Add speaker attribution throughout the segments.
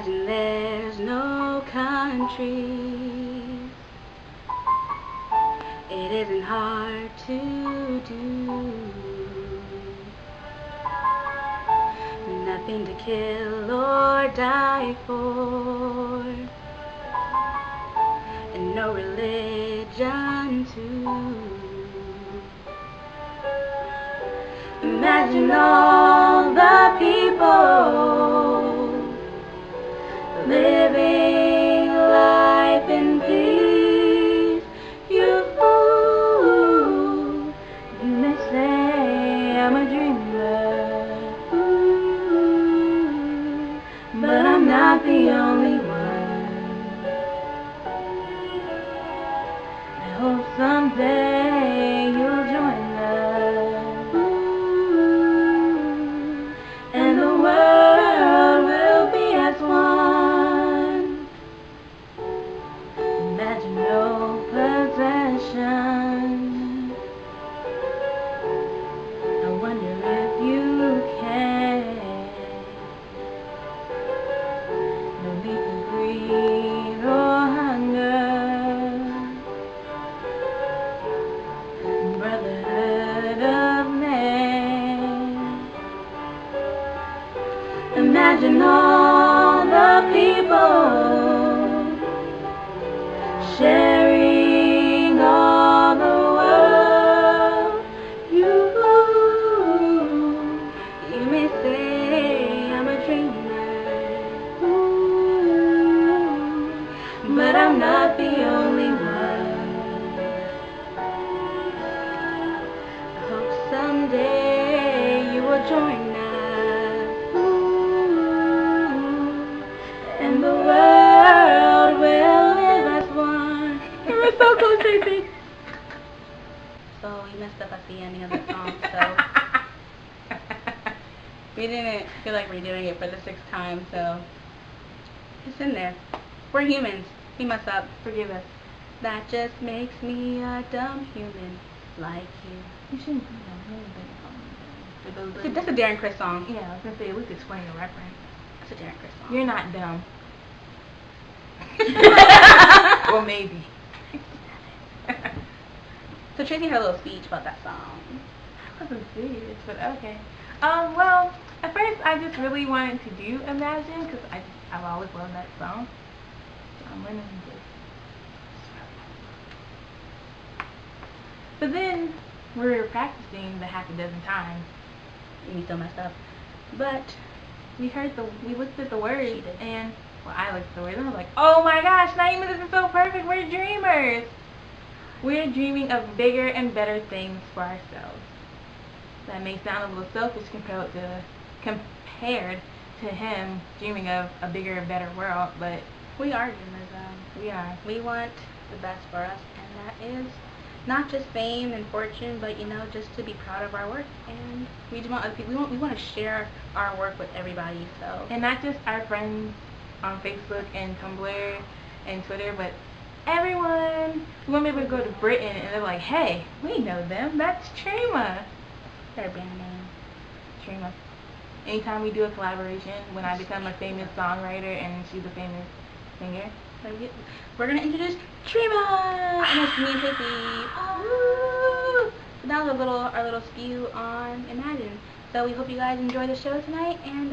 Speaker 1: Imagine there's no countries. It isn't hard to do. Nothing to kill or die for, and no religion too. Imagine all the people living life in peace. You may say I'm a dreamer, but I'm not the only one. I hope someday you'll join us, and the world will be as one. Imagine no possession. I wonder if you can. No need for greed or hunger. Brotherhood of man. Imagine all the people sharing all the world. You may say I'm a dreamer, but I'm not the only one. I hope someday you will join us, and the world will live as one. We're so close, Trayc. So we messed up at the ending of the song, so we didn't feel like redoing it for the 6th time, so it's in there. We're humans. We mess up. Forgive us. That just makes me a dumb human like you.
Speaker 2: You shouldn't do that.
Speaker 1: That's a Darren Criss song.
Speaker 2: Yeah, I was gonna say at least explain the reference.
Speaker 1: That's a Darren Criss song.
Speaker 2: You're not dumb. Well, maybe.
Speaker 1: So Tracy had a little speech about that song.
Speaker 2: I wasn't serious, but okay. Well, at first I just really wanted to do Imagine because I've always loved that song. Lennon just. But then we were practicing the half a dozen times,
Speaker 1: And we still messed up. But
Speaker 2: we looked at the words, and well, I looked at the words, and I was like, oh my gosh, Naeema, this is so perfect. We're dreamers. We're dreaming of bigger and better things for ourselves. That may sound a little selfish compared to him dreaming of a bigger and better world, but
Speaker 1: we are dreamers, though.
Speaker 2: We are.
Speaker 1: We want the best for us, and that is not just fame and fortune, but just to be proud of our work. And we just want other people. We want to share our work with everybody. So,
Speaker 2: and not just our friends on Facebook and Tumblr and Twitter, but everyone. We want to be able to go to Britain and they're like, hey, we know them. That's Treema.
Speaker 1: Their band name,
Speaker 2: Treema. Anytime we do a collaboration, when I become a famous songwriter and she's a famous singer,
Speaker 1: we're gonna introduce Treema, and it's me and Tracy. So that was our little spew on Imagine. So we hope you guys enjoy the show tonight, and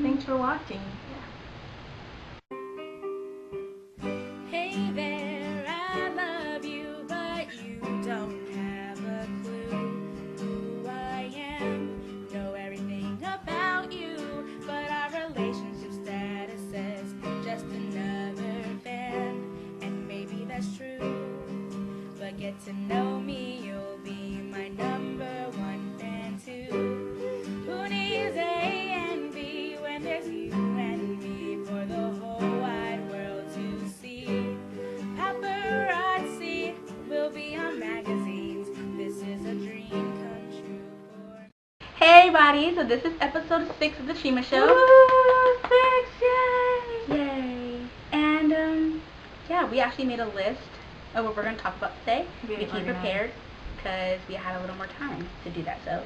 Speaker 2: thanks for watching.
Speaker 3: Hey there, I love you, but you don't have a clue who I am. Know everything about you, but our relationship status says just another fan, and maybe that's true. But get to know me, you'll be my #1 fan too. Who needs A and B when there's you and me for the whole wide world to see? Paparazzi will be on magazines. This is a dream come true for.
Speaker 1: hey everybody! So this is episode 6 of the Treema Show.
Speaker 2: Woo, 6, yay!
Speaker 1: Yay! And yeah, we actually made a list of what we're going to talk about today. We came prepared because we had a little more time to do that. So,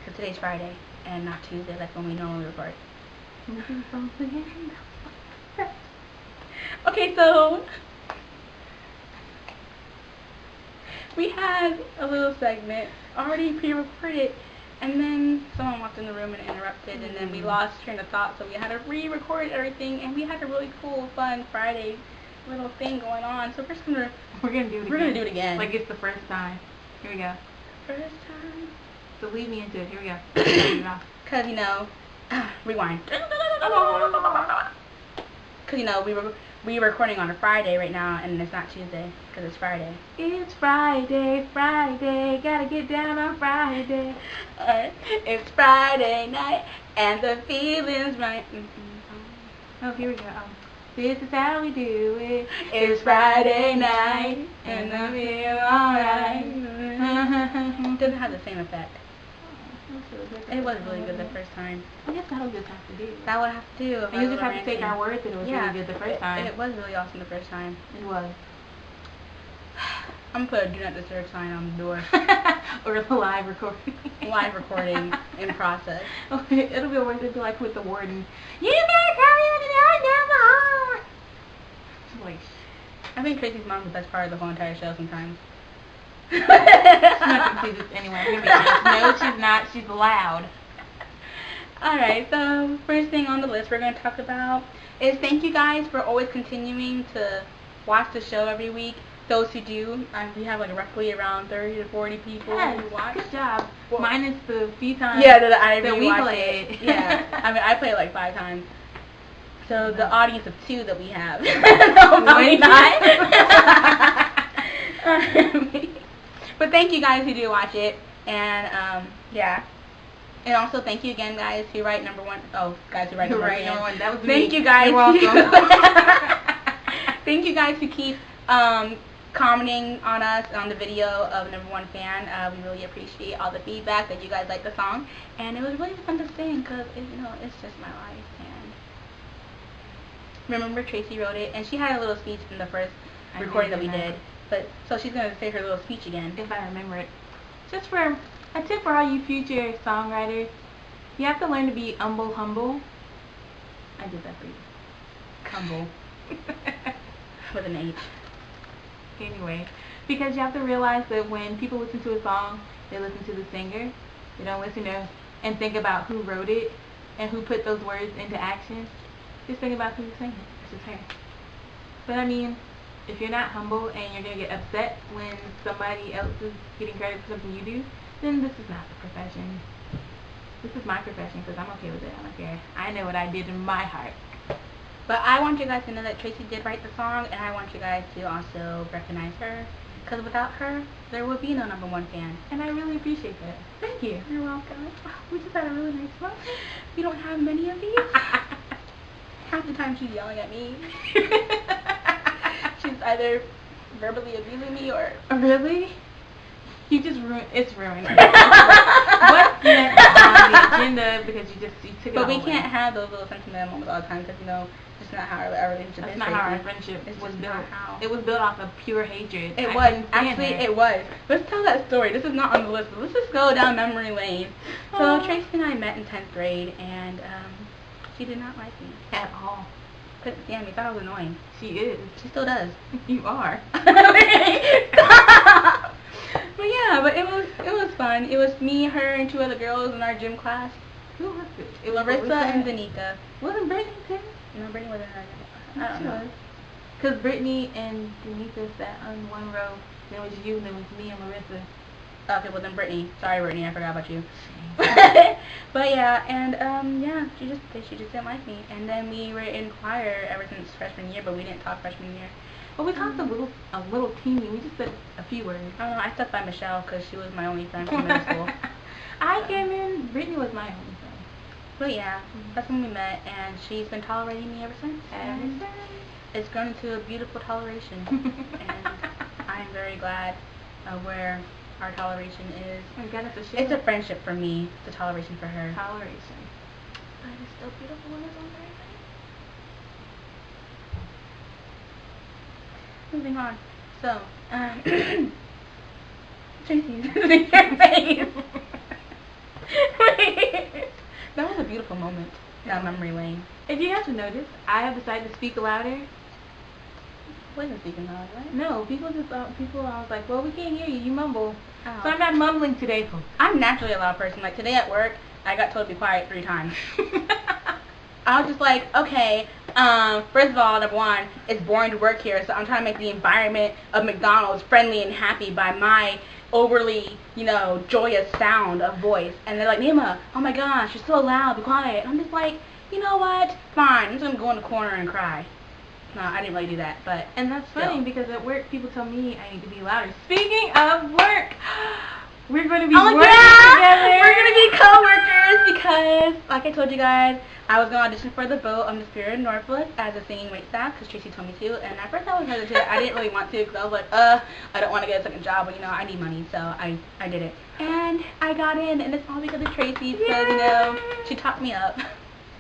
Speaker 1: because today's Friday and not Tuesday like when we normally record.
Speaker 2: Moving from the end of
Speaker 1: Okay, so we had a little segment already pre-recorded, and then someone walked in the room and interrupted, and then we lost train of thought, so we had to re-record everything, and we had a really cool, fun Friday little thing going on. So
Speaker 2: we're gonna do it again. Like it's the first time. Here we go.
Speaker 1: First time.
Speaker 2: So lead me into it. Here we go.
Speaker 1: Cause rewind. Cause we recording on a Friday right now, and it's not Tuesday, cause it's Friday.
Speaker 2: It's Friday, gotta get down on Friday.
Speaker 1: Alright, it's Friday night, and the feeling's right.
Speaker 2: Oh, here we go. This is how we do it.
Speaker 1: It's Friday night, and I feel alright. Doesn't have the same effect. It was really good the first time.
Speaker 2: I guess that'll just have to do.
Speaker 1: That would have to do.
Speaker 2: And you just have to take our word that it was really good the first time.
Speaker 1: It was really awesome the first time.
Speaker 2: It was.
Speaker 1: I'm gonna put a do not disturb sign on the door.
Speaker 2: Or the live recording.
Speaker 1: Live recording in process.
Speaker 2: It'll be worth it to like with the warden. You can't tell me what to do number. Like,
Speaker 1: I think Tracy's mom's the best part of the whole entire show sometimes.
Speaker 2: She's not gonna see this anyway. I'm gonna be honest. No, she's not. She's loud.
Speaker 1: Alright, so first thing on the list we're going to talk about is thank you guys for always continuing to watch the show every week. Those who do, we have like roughly around 30 to 40 people who watch.
Speaker 2: Good job. Well, minus the few times
Speaker 1: that
Speaker 2: we play it.
Speaker 1: Yeah, I mean I play it like 5 times. So the audience of 2 that we have. No, probably not. But thank you guys who do watch it, and yeah. And also thank you again guys who write number 1. Oh, guys who write number 1.
Speaker 2: That was
Speaker 1: thank
Speaker 2: me.
Speaker 1: You guys.
Speaker 2: You're welcome.
Speaker 1: Thank you guys who keep commenting on us on the video of number 1 fan. We really appreciate all the feedback that you guys like the song, and it was really fun to sing because it's just my life. And remember Tracy wrote it, and she had a little speech in the first recording that we did. But so she's gonna say her little speech again
Speaker 2: if I remember it. Just for a tip for all you future songwriters, you have to learn to be humble. I did that for you.
Speaker 1: Humble. With an H.
Speaker 2: Anyway, because you have to realize that when people listen to a song, they listen to the singer. They don't listen to and think about who wrote it and who put those words into action. Just think about who's singing it. It's just her. But I mean, if you're not humble and you're going to get upset when somebody else is getting credit for something you do, then this is not the profession. This is my profession because I'm okay with it. I don't care. I know what I did in my heart.
Speaker 1: But I want you guys to know that Tracy did write the song, and I want you guys to also recognize her. Because without her, there would be no number 1 fan.
Speaker 2: And I really appreciate that. Thank you.
Speaker 1: You're welcome. We just had a really nice one. We don't have many of these. Half the time she's yelling at me. She's either verbally abusing me or...
Speaker 2: Really? You just ruined... It's ruined. What's next on the agenda because you took it
Speaker 1: But
Speaker 2: all
Speaker 1: we
Speaker 2: away.
Speaker 1: can't have those little sentimental moments all the time because, it's not how our relationship
Speaker 2: That's
Speaker 1: is.
Speaker 2: not how our friendship was built. It was built off of pure hatred.
Speaker 1: It was. Actually, it was. Let's tell that story. This is not on the list, but let's just go down memory lane. So, Tracy and I met in 10th grade, and she did not like me.
Speaker 2: At all.
Speaker 1: Yeah, we thought I was annoying.
Speaker 2: She is.
Speaker 1: She still does.
Speaker 2: You are.
Speaker 1: Stop! But yeah, but it was fun. It was me, her, and 2 other girls in our gym class.
Speaker 2: Who was it?
Speaker 1: It was Larissa and Danica.
Speaker 2: Wasn't Brittany too?
Speaker 1: No, Brittany wasn't her. I don't know.
Speaker 2: Because Brittany and Danica sat on one row. Then it was you, then it was me and Larissa.
Speaker 1: Okay, well then Brittany. Sorry, Brittany, I forgot about you. But yeah, and yeah, she just didn't like me. And then we were in choir ever since freshman year, but we didn't talk freshman year.
Speaker 2: Well, we talked a little teeny. We just said a few words.
Speaker 1: I don't know. I stuck by Michelle because she was my only friend from middle school.
Speaker 2: I came in. Brittany was my only friend.
Speaker 1: But yeah, that's when we met, and she's been tolerating me ever since. And it's grown into a beautiful toleration. And I'm very glad where our toleration is. It's a friendship for me. It's a toleration for her.
Speaker 2: Toleration.
Speaker 1: But it's still beautiful in its own way. Moving on. So, Tracy's in your face. That was a beautiful moment down memory lane.
Speaker 2: If you have to notice, I have decided to speak louder
Speaker 1: wasn't speaking loud, right?
Speaker 2: No, people just people. I was like, well, we can't hear you. You mumble.
Speaker 1: Oh.
Speaker 2: So I'm not mumbling today, folks.
Speaker 1: I'm naturally a loud person. Like today at work, I got told to be quiet 3 times. I was just like, okay, first of all, number one, it's boring to work here, so I'm trying to make the environment of McDonald's friendly and happy by my overly, joyous sound of voice. And they're like, Naeema, oh my gosh, you're so loud, be quiet. And I'm just like, you know what? Fine, I'm just going to go in the corner and cry. No, I didn't really do that, but...
Speaker 2: And that's funny, because at work, people tell me I need to be louder. Speaking of work, we're going to be working together.
Speaker 1: We're going to be co-workers because, like I told you guys, I was going to audition for the boat on the Spirit of Norfolk as a singing wait staff because Tracy told me to. And at first I was hesitant. I didn't really want to because I was like, I don't want to get a second job, but, I need money. So I did it. And I got in, and it's all because of Tracy because, she talked me up.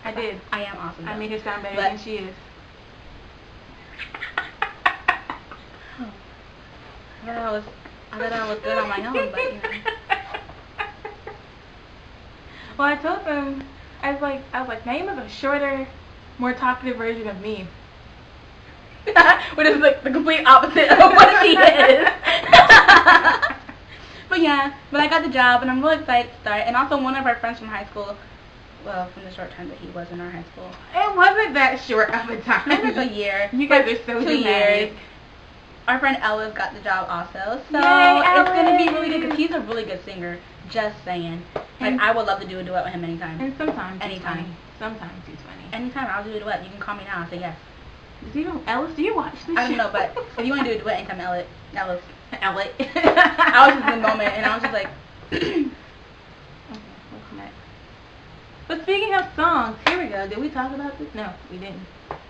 Speaker 2: I did.
Speaker 1: I am awesome, though.
Speaker 2: I made her sound better than she is.
Speaker 1: I thought I was good on my own, but,
Speaker 2: Well, I told them, I was like, Naeema's a shorter, more talkative version of me.
Speaker 1: Which is like the complete opposite of what she is. But I got the job, and I'm really excited to start. And also, one of our friends from high school, well, from the short time that he was in our high school.
Speaker 2: It wasn't that short of a time.
Speaker 1: It was a year.
Speaker 2: You guys are so
Speaker 1: 2 years. Our friend Ellis got the job also, so
Speaker 2: Yay,
Speaker 1: it's going to be
Speaker 2: Ellis!
Speaker 1: really good because he's a really good singer, just saying. Like, I would love to do a duet with him anytime.
Speaker 2: And sometimes
Speaker 1: anytime.
Speaker 2: he's funny. Sometimes he's funny.
Speaker 1: Anytime, I'll do a duet. You can call me now and say yes.
Speaker 2: Ellis, do you watch this
Speaker 1: I don't
Speaker 2: show?
Speaker 1: know, but if you want to do a duet anytime, Ellis. I was just in the moment, and I was just like...
Speaker 2: Okay, what's next? But speaking of songs, here we go. Did we talk about this? No, we didn't.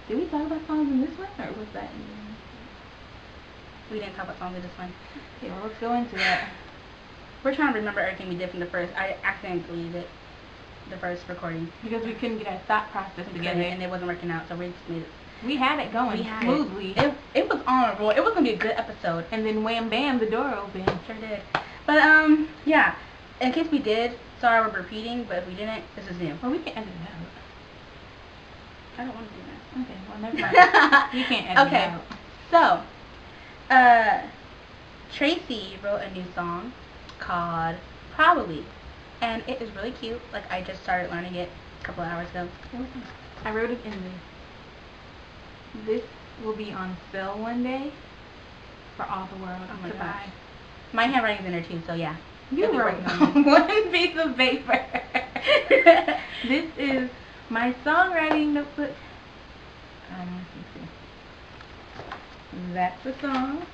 Speaker 2: Did we talk about songs in this one, or was that in...
Speaker 1: We didn't talk about songs in this one.
Speaker 2: Okay, well, let's go into that.
Speaker 1: We're trying to remember everything we did from the first. I accidentally deleted it, the first recording.
Speaker 2: Because we couldn't get our thought process together.
Speaker 1: And it wasn't working out, so we just made it.
Speaker 2: We had it going smoothly.
Speaker 1: It was on a roll. It was going to be a good episode.
Speaker 2: And then wham bam, the door opened.
Speaker 1: Sure did. But, yeah. In case we did, sorry we're repeating, but if we didn't, this is new.
Speaker 2: Well, we can edit it out.
Speaker 1: I don't want to do that.
Speaker 2: Okay, well, never mind. You can't edit it out.
Speaker 1: So, Tracy wrote a new song called Probably, and it is really cute. Like, I just started learning it a couple hours ago.
Speaker 2: I wrote it in this will be on sale one day for all the world
Speaker 1: Oh my
Speaker 2: to
Speaker 1: gosh.
Speaker 2: buy.
Speaker 1: My handwriting's in there too, so yeah.
Speaker 2: You
Speaker 1: We'll be
Speaker 2: wrote
Speaker 1: working on it.
Speaker 2: one piece of paper. This is my songwriting notebook. Let's see. That's the song.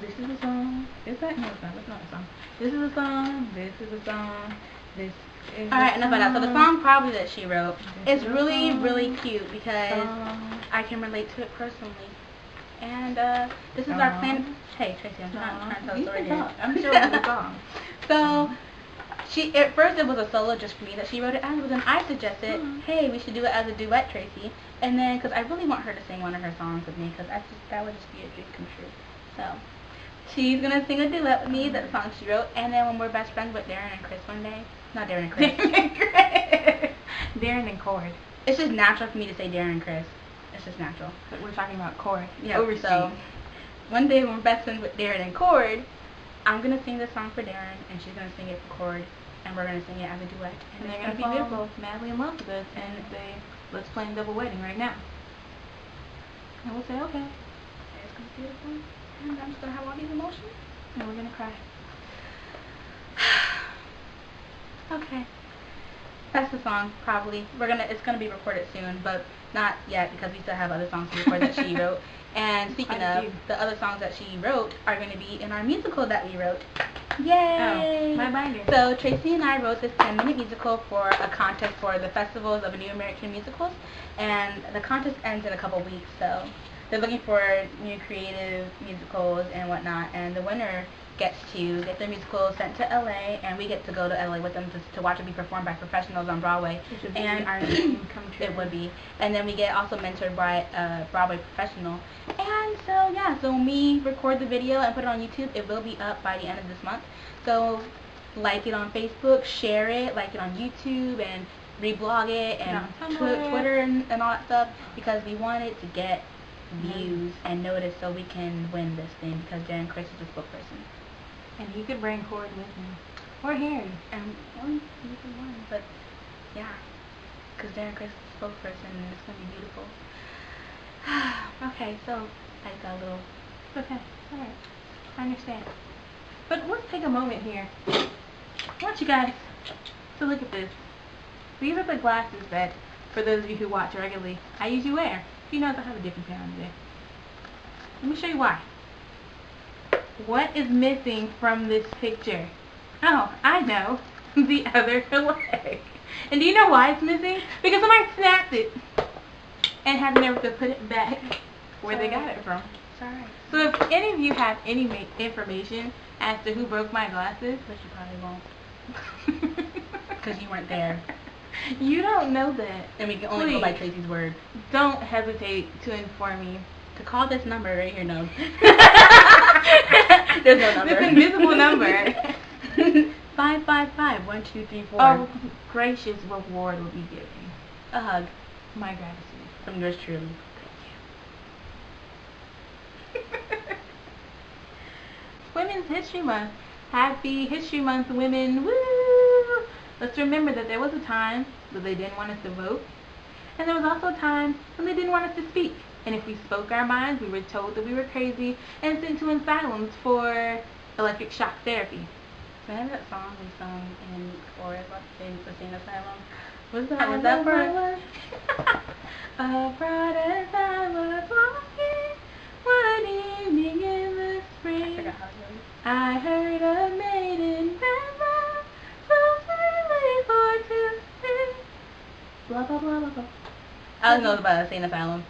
Speaker 2: This is a song. Is that? No, it's not. That's not a song. This is a song. This is a song. This is
Speaker 1: Alright, enough of that. So the song Probably that she wrote is really, really cute because I can relate to it personally. And this is our plan. Hey, Tracy, I'm not trying to tell a story here.
Speaker 2: I'm showing the song.
Speaker 1: So, at first it was a solo just for me that she wrote it as, but then I suggested, hey, we should do it as a duet, Tracy. And then, because I really want her to sing one of her songs with me, because that would just be a dream come true. So, she's going to sing a duet with me, that song she wrote, and then when we're best friends with Darren and Chris one day, not Darren and Chris.
Speaker 2: Darren and Cord.
Speaker 1: It's just natural for me to say Darren and Chris. It's just natural.
Speaker 2: But we're talking about Cord.
Speaker 1: Yeah,
Speaker 2: overseas.
Speaker 1: So, one day when we're best friends with Darren and Cord, I'm going to sing this song for Darren, and she's going to sing it for Cord, and we're going to sing it as a duet.
Speaker 2: And they're going to be beautiful, madly in love with us, and say, let's plan double wedding right now. And we'll say, okay.
Speaker 1: It's going to be beautiful, and I'm just going to have all these emotions,
Speaker 2: and we're going to cry.
Speaker 1: Okay. That's the song, probably. It's gonna be recorded soon, but not yet because we still have other songs to record that she wrote. And speaking of, the other songs that she wrote are going to be in our musical that we wrote. Yay!
Speaker 2: Oh, my binder.
Speaker 1: So Tracy and I wrote this 10-minute musical for a contest for the Festivals of New American Musicals, and the contest ends in a couple weeks. So they're looking for new creative musicals and whatnot, and the winner gets to get their musical sent to LA, and we get to go to LA with them to watch it be performed by professionals on Broadway.
Speaker 2: Which would be
Speaker 1: and
Speaker 2: our dream come true.
Speaker 1: It would be. And then we get also mentored by a Broadway professional. And so yeah, so when we record the video and put it on YouTube, it will be up by the end of this month. So like it on Facebook, share it, like it on YouTube, and reblog it, and
Speaker 2: on
Speaker 1: Twitter and all that stuff, because we want it to get views and notice so we can win this thing because Darren Chris is the spokesperson.
Speaker 2: And you could bring Cord with me. Or Harry.
Speaker 1: Or either one. But yeah. Because Darren Chris is the spokesperson and it's going to be beautiful. Okay, so I got a little...
Speaker 2: Okay, alright. I understand. But let's take a moment here. I want you guys to look at this. These are the glasses that, for those of you who watch regularly, I usually wear. She knows I have a different pair on today. Let me show you why. What is missing from this picture? Oh, I know. The other leg. And do you know why it's missing? Because somebody snapped it and had never to put it back where they got it from.
Speaker 1: Sorry.
Speaker 2: So if any of you have any information as to who broke my glasses,
Speaker 1: Which you probably won't. Because you weren't there.
Speaker 2: You don't know that.
Speaker 1: And we can only go by Tracy's word.
Speaker 2: Don't hesitate to inform me.
Speaker 1: To call this number right here, no. There's no number.
Speaker 2: This invisible number.
Speaker 1: 555-1234.
Speaker 2: A gracious reward will be given.
Speaker 1: A hug.
Speaker 2: My gratitude.
Speaker 1: From yours truly.
Speaker 2: Women's History Month. Happy History Month, women. Woo! Let's remember that there was a time that they didn't want us to vote. And there was also a time when they didn't want us to speak. And if we spoke our minds, we were told that we were crazy and sent to asylums for electric shock therapy.
Speaker 1: Remember that song we sung in chorus for Sing Asylum? Was that for?
Speaker 2: Abroad as I was walking one evening in the spring,
Speaker 1: I forgot how it goes.
Speaker 2: I heard a maiden member so sweetly for to sing. Blah blah blah blah blah.
Speaker 1: I was know about Sing Asylum.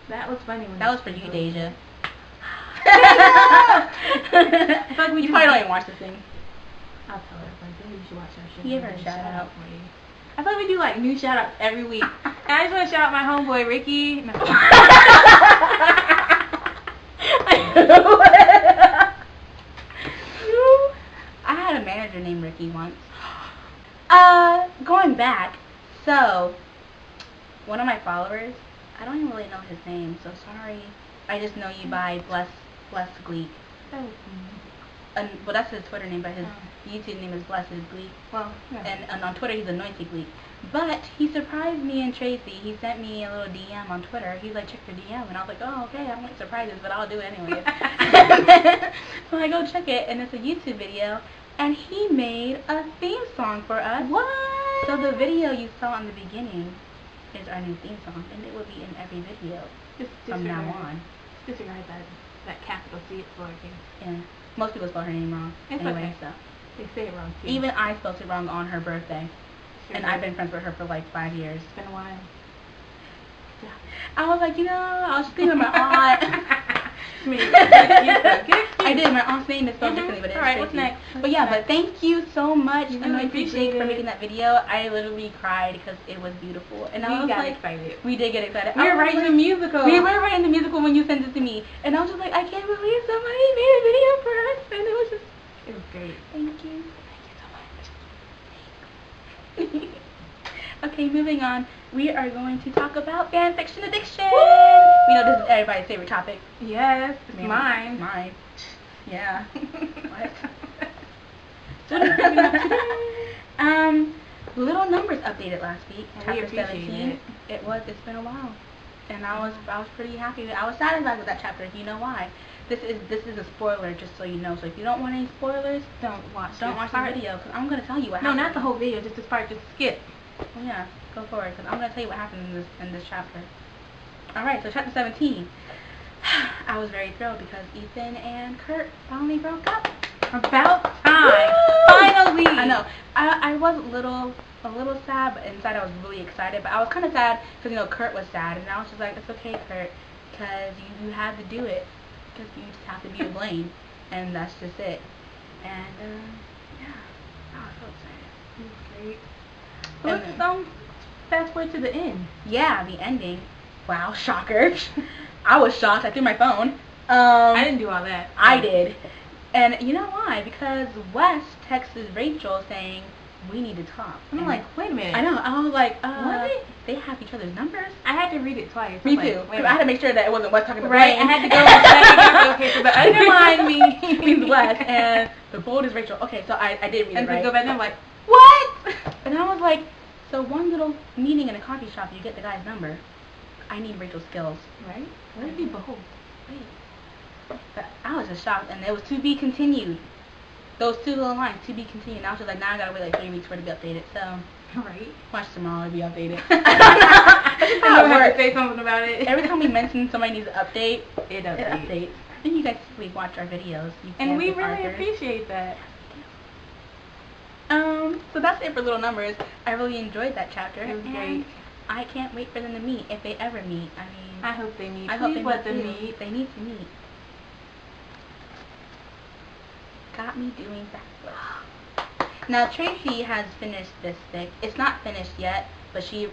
Speaker 2: That was funny.
Speaker 1: That was for you, Deja.
Speaker 2: I feel like we
Speaker 1: You
Speaker 2: just-
Speaker 1: probably don't even watch this thing.
Speaker 2: I'll tell everybody. Maybe you should watch our shit.
Speaker 1: Give her a
Speaker 2: Maybe
Speaker 1: shout out.
Speaker 2: for you. I feel like we do like new shout outs every week. And I just want to shout out my homeboy Ricky. No.
Speaker 1: I had a manager named Ricky once. Going back, so one of my followers, I don't even really know his name, so sorry. I just know you by Bless Glee.
Speaker 2: Oh.
Speaker 1: Well, that's his Twitter name, but his YouTube name is Bless Glee.
Speaker 2: Well, yeah.
Speaker 1: And on Twitter he's Anointed Glee. But he surprised me and Tracy. He sent me a little DM on Twitter. He's like, check your DM, and I was like, oh, okay, I don't like surprises, but I'll do it anyway. So I go check it, and it's a YouTube video, and he made a theme song for us.
Speaker 2: What?
Speaker 1: So the video you saw in the beginning is our new theme song, and it will be in every video from now on.
Speaker 2: Disregard that capital C, it's lowercase.
Speaker 1: Yeah. Most people spell her name wrong.
Speaker 2: It's
Speaker 1: anyway,
Speaker 2: okay.
Speaker 1: so.
Speaker 2: They say it wrong too.
Speaker 1: Even I spelled it wrong on her birthday.
Speaker 2: Sure
Speaker 1: And
Speaker 2: did.
Speaker 1: I've been friends with her for like 5 years.
Speaker 2: It's been a while.
Speaker 1: Yeah. I was like, I was thinking of my aunt. I did. My aunt's name is spelled differently, but it's
Speaker 2: Alright, what's
Speaker 1: Tracy.
Speaker 2: next?
Speaker 1: But yeah, but thank you so much,
Speaker 2: Really
Speaker 1: Anointed
Speaker 2: appreciate
Speaker 1: Jake, for
Speaker 2: it.
Speaker 1: making that video. I literally cried because it was beautiful. And I
Speaker 2: We
Speaker 1: was
Speaker 2: got
Speaker 1: like,
Speaker 2: excited.
Speaker 1: we did get excited.
Speaker 2: We were writing the musical.
Speaker 1: We were writing the musical when you sent it to me. And I was just like, I can't believe somebody made a video for us. And it was just,
Speaker 2: It was great.
Speaker 1: thank you. Thank you so much. Okay, moving on. We are going to talk about fanfiction addiction. We know this is everybody's favorite topic.
Speaker 2: Yes, it's
Speaker 1: Man,
Speaker 2: mine.
Speaker 1: Mine. Yeah. What?
Speaker 2: So what are you talking about today?
Speaker 1: Little numbers updated last week.
Speaker 2: And we
Speaker 1: Chapter
Speaker 2: appreciate
Speaker 1: 17. It's been a while. And I was pretty happy. I was satisfied with that chapter. You know why? This is a spoiler, just so you know. So if you don't want any spoilers,
Speaker 2: Don't watch
Speaker 1: don't
Speaker 2: this
Speaker 1: watch
Speaker 2: part.
Speaker 1: the video, because I'm going to tell you what
Speaker 2: No,
Speaker 1: happened.
Speaker 2: not the whole video, just this part, just skip.
Speaker 1: Well, yeah, go for it, because I'm going to tell you what happened in this chapter. Alright, so chapter 17. I was very thrilled because Ethan and Kurt finally broke up.
Speaker 2: About time.
Speaker 1: Woo!
Speaker 2: Finally.
Speaker 1: I know. I was a little sad, but inside I was really excited. But I was kind of sad because, Kurt was sad. And I was just like, it's okay, Kurt, because you had to do it. Because you just have to be to blame. And that's just it. And, yeah. I was so excited.
Speaker 2: It was great.
Speaker 1: And
Speaker 2: Let's fast forward to the end.
Speaker 1: Yeah, the ending. Wow, shocker. I was shocked. I threw my phone.
Speaker 2: I didn't do all that.
Speaker 1: I did. And you know why? Because Wes texted Rachel saying, we need to talk.
Speaker 2: I'm
Speaker 1: and
Speaker 2: like, wait a minute.
Speaker 1: I know. I was like,
Speaker 2: what?
Speaker 1: They have each other's numbers?
Speaker 2: I had to read it twice.
Speaker 1: Me too. I had to make sure that it wasn't Wes talking to
Speaker 2: Right,
Speaker 1: Blaine.
Speaker 2: I had to go and check okay, so the underline
Speaker 1: means Wes, and the bold is Rachel. Okay, so I did read
Speaker 2: and
Speaker 1: it right.
Speaker 2: And so go back and I'm like, what?
Speaker 1: And I was like, so one little meeting in a coffee shop, you get the guy's number. I need Rachel's skills.
Speaker 2: Right? Let it be bold.
Speaker 1: Wait. But I was just shocked, and it was to be continued. Those two little lines, to be continued. Now she's like, now I gotta wait like 3 weeks for it to be updated. So,
Speaker 2: right.
Speaker 1: Watch tomorrow, it'll be updated.
Speaker 2: I have to say something about it.
Speaker 1: Every time we mention somebody needs an update,
Speaker 2: it updates.
Speaker 1: Then you guys watch our videos.
Speaker 2: And we really appreciate that.
Speaker 1: So that's it for Little Numbers. I really enjoyed that chapter.
Speaker 2: It was great.
Speaker 1: I can't wait for them to meet, if they ever meet. I mean,
Speaker 2: I hope they meet.
Speaker 1: I hope they
Speaker 2: let them
Speaker 1: meet. They need to meet. Got me doing backflips. Now Trayc has finished this fic. It's not finished yet, but she's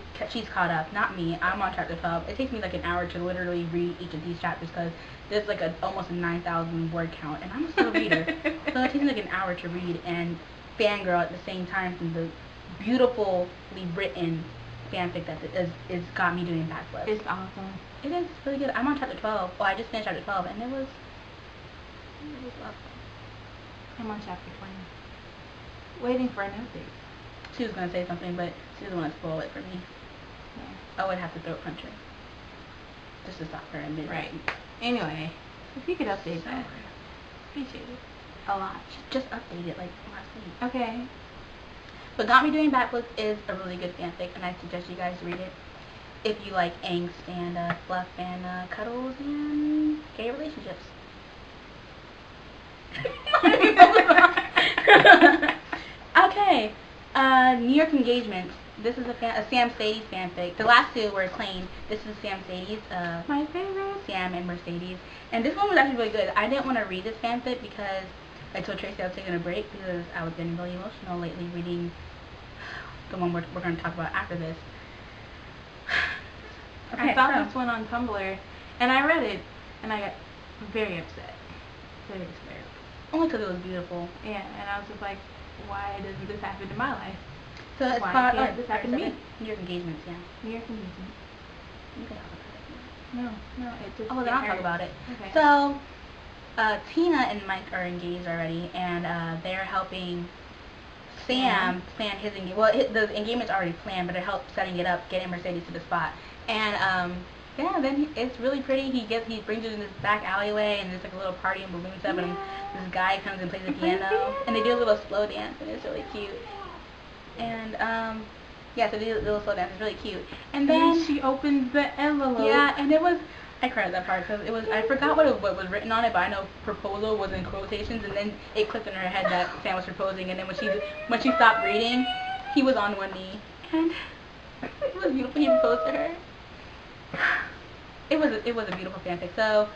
Speaker 1: caught up. Not me. I'm on chapter 12. It takes me like an hour to literally read each of these chapters because there's like almost a 9,000 word count, and I'm a slow reader, so it takes me like an hour to read and fangirl at the same time from the beautifully written fanfic that is got me doing backflips.
Speaker 2: It's awesome.
Speaker 1: It is really good. I'm on chapter 12. Well, I just finished chapter 12, and it was lovely.
Speaker 2: I'm on chapter 20. Waiting for an update.
Speaker 1: She was gonna say something, but she doesn't want to spoil it for me.
Speaker 2: Yeah.
Speaker 1: I would have to throat punch her just to stop her in mid.
Speaker 2: Right. Anyway, if you could update that, appreciate it a lot.
Speaker 1: Just update it like last week.
Speaker 2: Okay.
Speaker 1: But Got Me Doing Backflips is a really good fanfic, and I suggest you guys read it if you like angst and fluff and cuddles and gay relationships. Okay, New York Engagement. This is a Samcedes fanfic. The last two were acclaimed. This is Samcedes,
Speaker 2: my favorite.
Speaker 1: Sam and Mercedes. And this one was actually really good. I didn't want to read this fanfic because I told Tracy I was taking a break because I was getting really emotional lately reading the one we're going to talk about after this.
Speaker 2: Okay, I found this one on Tumblr, and I read it, and I got very upset. Very scared.
Speaker 1: Only because it was beautiful.
Speaker 2: Yeah, and I was just like, why doesn't this happen in my life?
Speaker 1: So it's
Speaker 2: why
Speaker 1: called,
Speaker 2: can't this happen to me?
Speaker 1: New York Engagements, yeah.
Speaker 2: New York Engagement.
Speaker 1: You can talk about it.
Speaker 2: No, it just.
Speaker 1: Oh, then I'll talk about it.
Speaker 2: Okay.
Speaker 1: So, Tina and Mike are engaged already, and they're helping Sam plan his engagement. Well, the engagement's already planned, but they help setting it up, getting Mercedes to the spot. And yeah, then it's really pretty. He brings her in this back alleyway, and there's like a little party and balloon stuff, and this guy comes and plays the piano, and they do a little slow dance, and it's really cute. And yeah, so they do a little slow dance. It's really cute. And then
Speaker 2: she opens the envelope.
Speaker 1: Yeah, and it was. I cried at that part because it was. I forgot what was written on it, but I know proposal was in quotations, and then it clicked in her head that Sam was proposing, and then when she stopped reading, he was on one knee, and it was beautiful. He proposed to her. It was a beautiful fanfic. So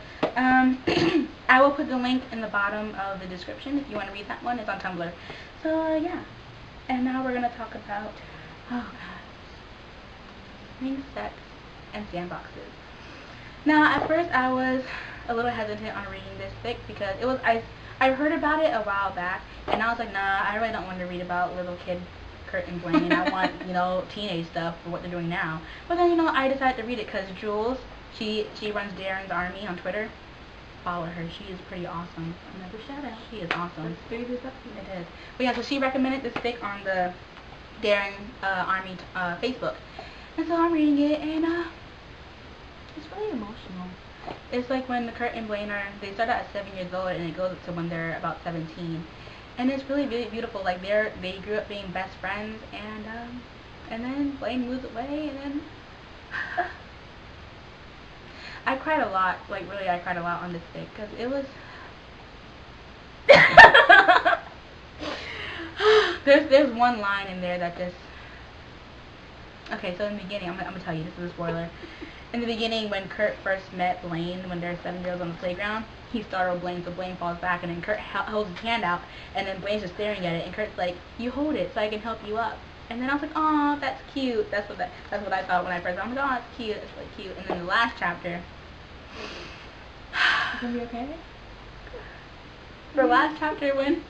Speaker 1: I will put the link in the bottom of the description if you want to read that one. It's on Tumblr. So yeah, and now we're gonna talk about ring sex and sandboxes. Now at first I was a little hesitant on reading this fic because it was I heard about it a while back, and I was like, nah, I really don't want to read about little kid Kurt and Blaine. I want teenage stuff for what they're doing now. But then I decided to read it because Jules, she runs Darren's Army on Twitter. Follow her. She is pretty awesome.
Speaker 2: Another shout out.
Speaker 1: She is awesome.
Speaker 2: Let's speed this up.
Speaker 1: It is. But yeah, so she recommended this fic on the Darren Army Facebook, and so I'm reading it, and it's really emotional. It's like when Kurt and Blaine they start out at 7 years old, and it goes up to when they're about 17. And it's really, really beautiful. Like they grew up being best friends, and then Blaine moves away, and then I cried a lot. Like really, I cried a lot on this fic because it was. There's one line in there that just. Okay, so in the beginning, I'm gonna tell you, this is a spoiler. In the beginning, when Kurt first met Blaine, when they're 7 years old on the playground, he startled Blaine, so Blaine falls back, and then Kurt holds his hand out, and then Blaine's just staring at it, and Kurt's like, "You hold it, so I can help you up." And then I was like, "Aw, that's cute." That's what I thought when I first. I'm like, "Oh, that's cute. That's really cute." And then the last chapter.
Speaker 2: Is gonna be okay?
Speaker 1: The last chapter when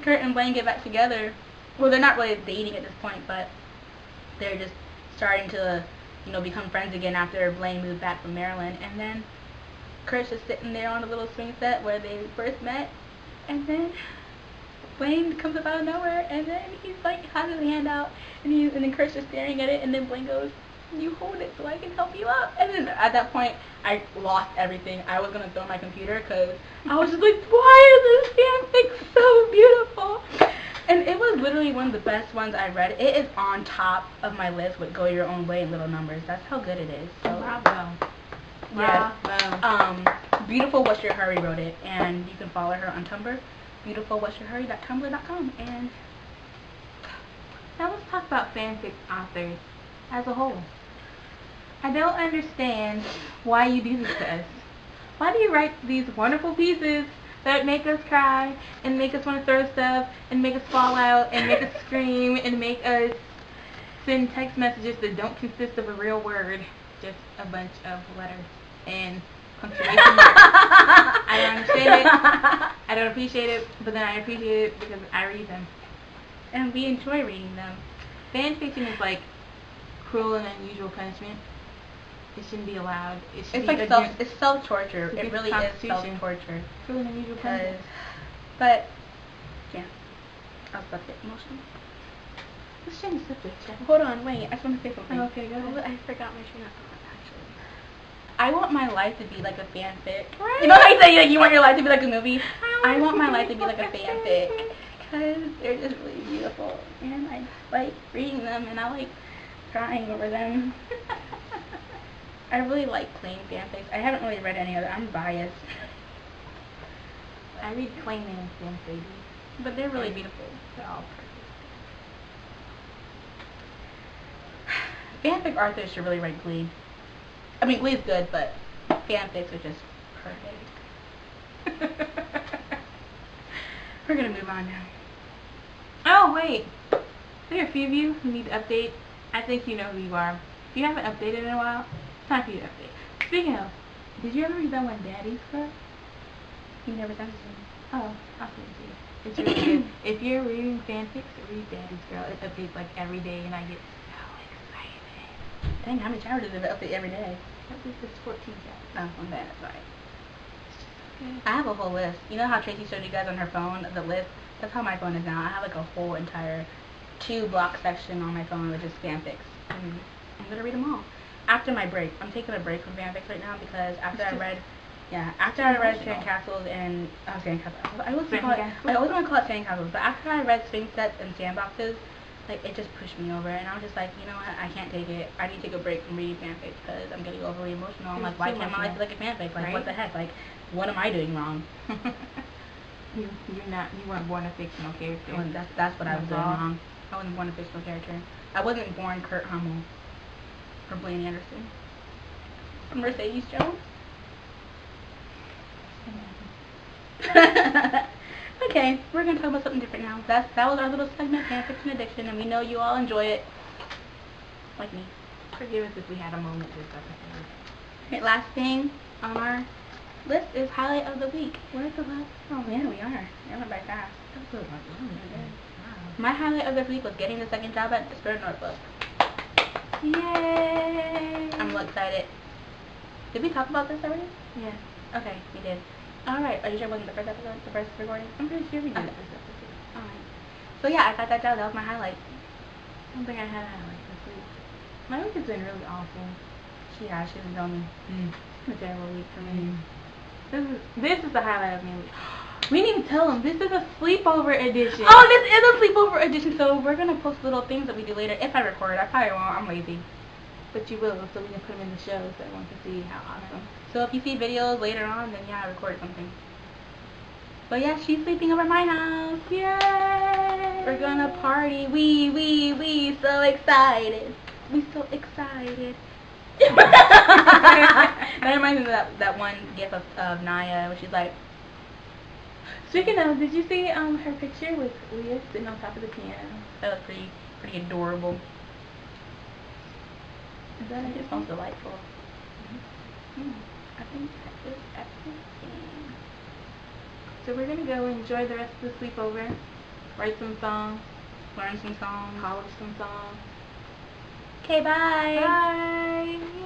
Speaker 1: Kurt and Blaine get back together, well, they're not really dating at this point, but they're just starting to, you know, become friends again after Blaine moved back from Maryland. And then Kurt's just sitting there on a little swing set where they first met, and then Blaine comes up out of nowhere, and then he's like has his hand out, and then Kurt's just staring at it, and then Blaine goes, "You hold it so I can help you up." And then at that point, I lost everything. I was gonna throw my computer because I was just like, "Why is this fanfic so beautiful?" And it was literally one of the best ones I read. It is on top of my list with Go Your Own Way and Little Numbers. That's how good it is. So,
Speaker 2: bravo.
Speaker 1: yes.
Speaker 2: Bravo.
Speaker 1: Beautiful What's Your Hurry wrote it, and you can follow her on Tumblr, beautifulwhat'syourhurry.tumblr.com. And
Speaker 2: now let's talk about fanfic authors as a whole. I don't understand why you do this to us. Why do you write these wonderful pieces that make us cry and make us want to throw stuff and make us fall out and make us scream and make us send text messages that don't consist of a real word, just a bunch of letters and punctuation marks? I don't understand it. I don't appreciate it, but then I appreciate it because I read them.
Speaker 1: And we enjoy reading them.
Speaker 2: Fanfiction is like cruel and unusual punishment. It shouldn't be allowed.
Speaker 1: It's like self-torture. It really is self-torture.
Speaker 2: Cruel and unusual punishment.
Speaker 1: But, yeah. I was about to get emotional.
Speaker 2: Let's change the subject, shall we?
Speaker 1: Hold on, wait. I just want to say something.
Speaker 2: Oh, okay, go ahead.
Speaker 1: I forgot my train of thought, actually. I want my life to be like a fanfic.
Speaker 2: Right.
Speaker 1: You know how you say like, you want your life to be like a movie? I want my life to be like a fanfic. Because they're just really beautiful. And I like reading them, and I like crying over them. I really like plain fanfics. I haven't really read any other. I'm biased.
Speaker 2: I read Plain and Samcedes.
Speaker 1: But they're really beautiful.
Speaker 2: They're all perfect.
Speaker 1: Fanfic authors should really write Glee. I mean, Glee's good, but fanfics are just perfect. We're gonna move on now.
Speaker 2: Oh, wait. There are a few of you who need to update. I think you know who you are. If you haven't updated in a while, it's time for you to update. Speaking of, did you ever read that one, Daddy's Girl?
Speaker 1: You never sent it to me.
Speaker 2: Oh, I'll send it to you. It's really good. If you're reading fanfics, read Daddy's Girl. It updates like every day, and I get so excited.
Speaker 1: Dang, how many chapters does it update every day?
Speaker 2: It's 14 chapters.
Speaker 1: Oh, I'm bad. Sorry. I have a whole list. You know how Tracy showed you guys on her phone, the list? That's how my phone is now. I have like a whole entire 2-block section on my phone with just fanfics. And I'm going to read them all. After my break. I'm taking a break from fanfics right now because after I read Sandcastles and Sandcastles. I always want to call it Sandcastles, but after I read Swing Sets and Sandboxes, like it just pushed me over, and I was just like, you know what, I can't take it. I need to take a break from reading fanfics because I'm getting overly emotional. I'm like, why can't my life be like a fanfic? Like, what the heck? Like, what am I doing wrong?
Speaker 2: You weren't born a fictional character.
Speaker 1: That's what I was doing wrong. I wasn't born a fictional character. I wasn't born Kurt Hummel or Blaine Anderson or Mercedes Jones. Okay, we're gonna talk about something different now. That was our little segment, Fanfiction Addiction, and we know you all enjoy it, like me.
Speaker 2: Forgive us if we had a moment this episode.
Speaker 1: Okay, last thing on our list is highlight of the week. Where's the last? Oh man, we are. It went by fast.
Speaker 2: Wow.
Speaker 1: My highlight of the week was getting the second job at the Spirit Notebook.
Speaker 2: Yay!
Speaker 1: I'm so excited. Did we talk about this already?
Speaker 2: Yeah.
Speaker 1: Okay, we did. Alright, are you sure it wasn't the first episode? The first recording?
Speaker 2: I'm pretty sure we did
Speaker 1: Okay.
Speaker 2: the first episode.
Speaker 1: Alright. So yeah, I got that job. That was my highlight.
Speaker 2: I don't think I had a highlight this week. My week has been really awful.
Speaker 1: She was telling me.
Speaker 2: It's been a terrible week for me. This is the highlight of my week. We need to tell them this is a sleepover edition.
Speaker 1: Oh, this is a sleepover edition, so we're gonna post little things that we do later. If I record, I probably won't. I'm lazy.
Speaker 2: But you will, so we can put them in the show so everyone can see how awesome.
Speaker 1: So if you see videos later on, then yeah, I recorded something. But yeah, she's sleeping over my house.
Speaker 2: Yay!
Speaker 1: We're gonna party. We so excited. We so excited. That reminds me of that one gif of Naya where she's like.
Speaker 2: Speaking of, did you see her picture with Leah sitting on top of the piano?
Speaker 1: That was pretty adorable.
Speaker 2: Is that
Speaker 1: It smells delightful. I think that is everything.
Speaker 2: So we're gonna go enjoy the rest of the sleepover, write some songs,
Speaker 1: learn some songs,
Speaker 2: polish some songs.
Speaker 1: Okay, bye.
Speaker 2: Bye.